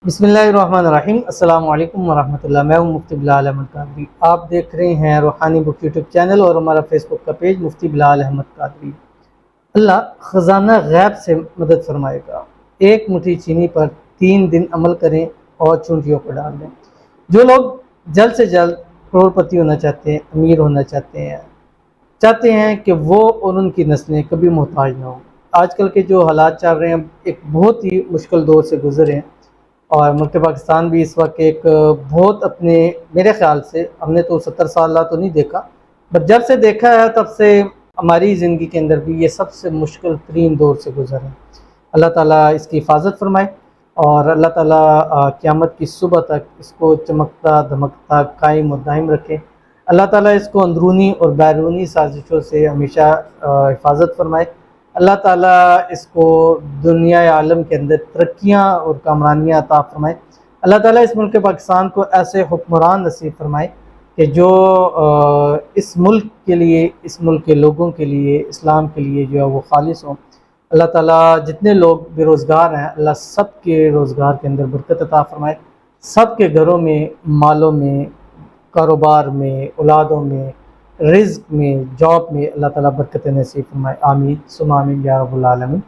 بسم اللہ الرحمن الرحیم۔ السلام علیکم ورحمۃ اللہ۔ میں ہوں مفتی بلال احمد قادری۔ آپ دیکھ رہے ہیں روحانی بک یوٹیوب چینل اور ہمارا فیس بک کا پیج مفتی بلال احمد قادری۔ اللہ خزانہ غیب سے مدد فرمائے گا۔ ایک مٹھی چینی پر 3 دن عمل کریں اور چونٹیوں کو ڈال دیں۔ جو لوگ جلد سے جلد کروڑ پتی ہونا چاہتے ہیں، امیر ہونا چاہتے ہیں کہ وہ اور ان کی نسلیں کبھی محتاج نہ ہوں۔ آج کل کے جو حالات چل رہے ہیں، ایک بہت ہی مشکل دور سے گزرے ہیں، اور ملک پاکستان بھی اس وقت ایک بہت اپنے میرے خیال سے ہم نے تو 70 سال تو نہیں دیکھا، بٹ جب سے دیکھا ہے تب سے ہماری زندگی کے اندر بھی یہ سب سے مشکل ترین دور سے گزر ہے۔ اللہ تعالیٰ اس کی حفاظت فرمائے اور اللہ تعالیٰ قیامت کی صبح تک اس کو چمکتا دھمکتا قائم و دائم رکھے۔ اللہ تعالیٰ اس کو اندرونی اور بیرونی سازشوں سے ہمیشہ حفاظت فرمائے۔ اللہ تعالیٰ اس کو دنیا عالم کے اندر ترقیاں اور کامرانیاں عطا فرمائے۔ اللہ تعالیٰ اس ملک پاکستان کو ایسے حکمران نصیب فرمائے کہ جو اس ملک کے لیے، اس ملک کے لوگوں کے لیے، اسلام کے لیے جو ہے وہ خالص ہوں۔ اللہ تعالیٰ جتنے لوگ بے روزگار ہیں، اللہ سب کے روزگار کے اندر برکت عطا فرمائے، سب کے گھروں میں، مالوں میں، کاروبار میں، اولادوں میں، رزق میں، جاب میں اللہ تعالیٰ برکت نصیب فرمائے۔ آمین ثم آمین یا رب العالمین۔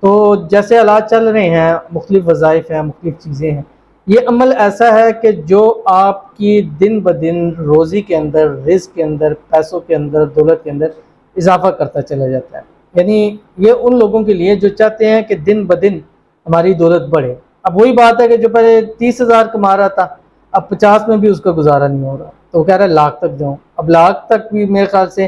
تو جیسے حالات چل رہے ہیں، مختلف وظائف ہیں، مختلف چیزیں ہیں، یہ عمل ایسا ہے کہ جو آپ کی دن بدن روزی کے اندر، رزق کے اندر، پیسوں کے اندر، دولت کے اندر اضافہ کرتا چلا جاتا ہے۔ یعنی یہ ان لوگوں کے لیے جو چاہتے ہیں کہ دن بدن ہماری دولت بڑھے۔ اب وہی بات ہے کہ جو پہلے 30,000 کما رہا تھا، اب 50 میں بھی اس کا گزارا نہیں ہو رہا، تو وہ کہہ رہا ہے لاکھ تک جاؤں۔ اب لاکھ تک بھی میرے خیال سے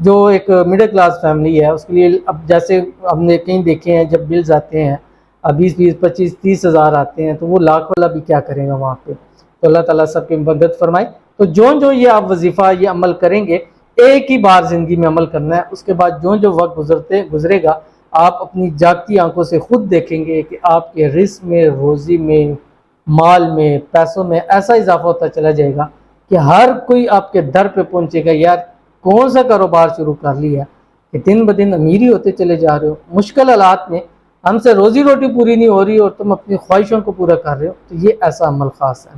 جو ایک مڈل کلاس فیملی ہے اس کے لیے، اب جیسے ہم نے کہیں دیکھے ہیں جب بلز آتے ہیں 20, 25, 30,000 آتے ہیں، تو وہ لاکھ والا بھی کیا کرے گا وہاں پہ۔ تو اللہ تعالیٰ سب کی مدد فرمائے۔ تو جو یہ آپ وظیفہ، یہ عمل کریں گے، ایک ہی بار زندگی میں عمل کرنا ہے، اس کے بعد جو وقت گزرے گا، آپ اپنی جاگتی آنکھوں سے خود دیکھیں گے کہ آپ کے رزق میں، روزی میں، مال میں، پیسوں میں ایسا اضافہ ہوتا چلا جائے گا کہ ہر کوئی آپ کے در پہ پہنچے گا، یار کون سا کاروبار شروع کر لیا کہ دن بدن امیری ہوتے چلے جا رہے ہو، مشکل حالات میں ہم سے روزی روٹی پوری نہیں ہو رہی اور تم اپنی خواہشوں کو پورا کر رہے ہو۔ تو یہ ایسا عمل خاص ہے،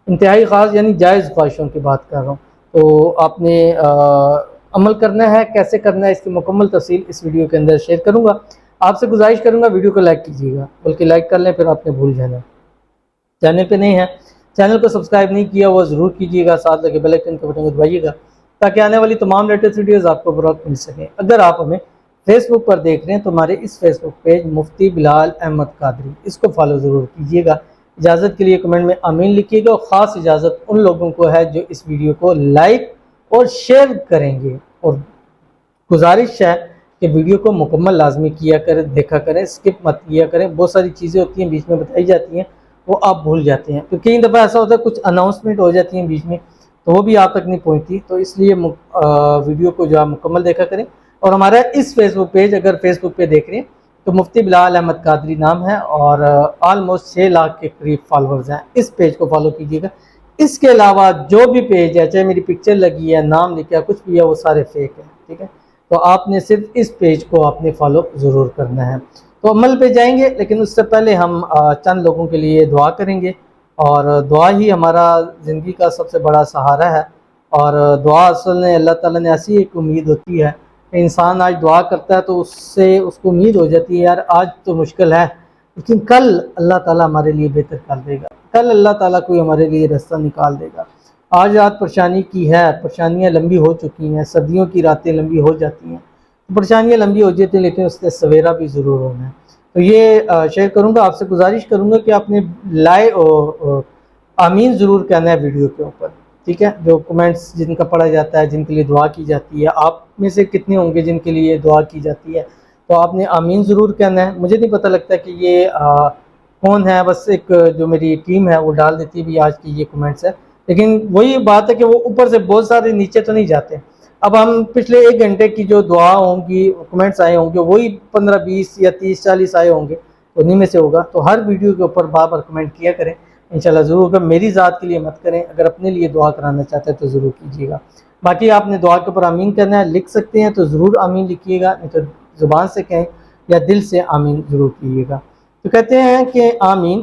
انتہائی خاص، یعنی جائز خواہشوں کی بات کر رہا ہوں۔ تو آپ نے عمل کرنا ہے، کیسے کرنا ہے اس کی مکمل تفصیل اس ویڈیو کے اندر شیئر کروں گا۔ آپ سے گزارش کروں گا ویڈیو کو لائک کیجیے گا، بلکہ لائک کر لیں، پھر آپ نے بھول جانا ہے۔ چینل پہ نہیں ہے، چینل کو سبسکرائب نہیں کیا وہ ضرور کیجیے گا، ساتھ لگے بیل آئکن کے بٹن کو دبائیے گا تاکہ آنے والی تمام لیٹسٹ ویڈیوز آپ کو بروقت مل سکیں۔ اگر آپ ہمیں فیس بک پر دیکھ رہے ہیں تو ہمارے اس فیس بک پیج مفتی بلال احمد قادری، اس کو فالو ضرور کیجیے گا۔ اجازت کے لیے کمنٹ میں آمین لکھیے گا، اور خاص اجازت ان لوگوں کو ہے جو اس ویڈیو کو لائک اور شیئر کریں گے، اور گزارش ہے کہ ویڈیو کو مکمل لازمی کیا کریں، دیکھا کریں، سکپ مت کیا کریں۔ بہت ساری چیزیں ہوتی ہیں بیچ میں بتائی جاتی ہیں، وہ آپ بھول جاتے ہیں، کیونکہ کئی دفعہ ایسا ہوتا ہے کچھ اناؤنسمنٹ ہو جاتی ہیں بیچ میں، تو وہ بھی آپ تک نہیں پہنچتی، تو اس لیے ویڈیو کو جو آپ مکمل دیکھا کریں۔ اور ہمارا اس فیس بک پیج، اگر فیس بک پہ دیکھ رہے ہیں تو مفتی بلال احمد قادری نام ہے، اور آلموسٹ 6 لاکھ کے قریب فالورز ہیں۔ اس پیج کو فالو کیجیے گا۔ اس کے علاوہ جو بھی پیج ہے، چاہے میری پکچر لگی ہے، نام لکھا ہے، کچھ بھی ہے، وہ سارے فیک ہیں، ٹھیک ہے؟ تو آپ نے صرف اس پیج کو آپ نے فالو ضرور کرنا ہے۔ تو عمل پہ جائیں گے، لیکن اس سے پہلے ہم چند لوگوں کے لیے دعا کریں گے، اور دعا ہی ہمارا زندگی کا سب سے بڑا سہارا ہے۔ اور دعا اصل میں اللہ تعالیٰ نے ایسی ایک امید ہوتی ہے کہ انسان آج دعا کرتا ہے تو اس سے اس کو امید ہو جاتی ہے، یار آج تو مشکل ہے لیکن کل اللہ تعالیٰ ہمارے لیے بہتر کر دے گا، کل اللہ تعالیٰ کوئی ہمارے لیے راستہ نکال دے گا۔ آج رات پریشانی کی ہے، پریشانیاں لمبی ہو چکی ہیں، صدیوں کی راتیں لمبی ہو جاتی ہیں، پریشانیاں لمبی ہو جاتی ہیں، لیکن اس سے سویرا بھی ضرور ہونا ہے۔ تو یہ شیئر کروں گا، آپ سے گزارش کروں گا کہ آپ نے آمین ضرور کہنا ہے ویڈیو کے اوپر، ٹھیک ہے؟ جو کمنٹس جن کا پڑھا جاتا ہے، جن کے لیے دعا کی جاتی ہے، آپ میں سے کتنے ہوں گے جن کے لیے دعا کی جاتی ہے؟ تو آپ نے آمین ضرور کہنا ہے۔ مجھے نہیں پتہ لگتا کہ یہ کون ہے، بس ایک جو میری ٹیم ہے وہ ڈال دیتی ہے بھی آج کی یہ کمنٹس ہے، لیکن وہی بات ہے کہ وہ اوپر سے بہت سارے نیچے تو نہیں جاتے۔ اب ہم پچھلے 1 گھنٹے کی جو دعا ہوں گی، کمنٹس آئے ہوں گے، وہی 15, 20 یا 30, 40 آئے ہوں گے، تو انہیں میں سے ہوگا۔ تو ہر ویڈیو کے اوپر بار بار کمنٹ کیا کریں، انشاءاللہ ضرور ہوگا۔ میری ذات کے لیے مت کریں، اگر اپنے لیے دعا کرانا چاہتے ہیں تو ضرور کیجیے گا۔ باقی آپ نے دعا کے اوپر آمین کرنا ہے، لکھ سکتے ہیں تو ضرور آمین لکھیے گا، نہیں تو زبان سے کہیں یا دل سے آمین ضرور کیجیے گا۔ تو کہتے ہیں کہ آمین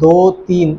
2 3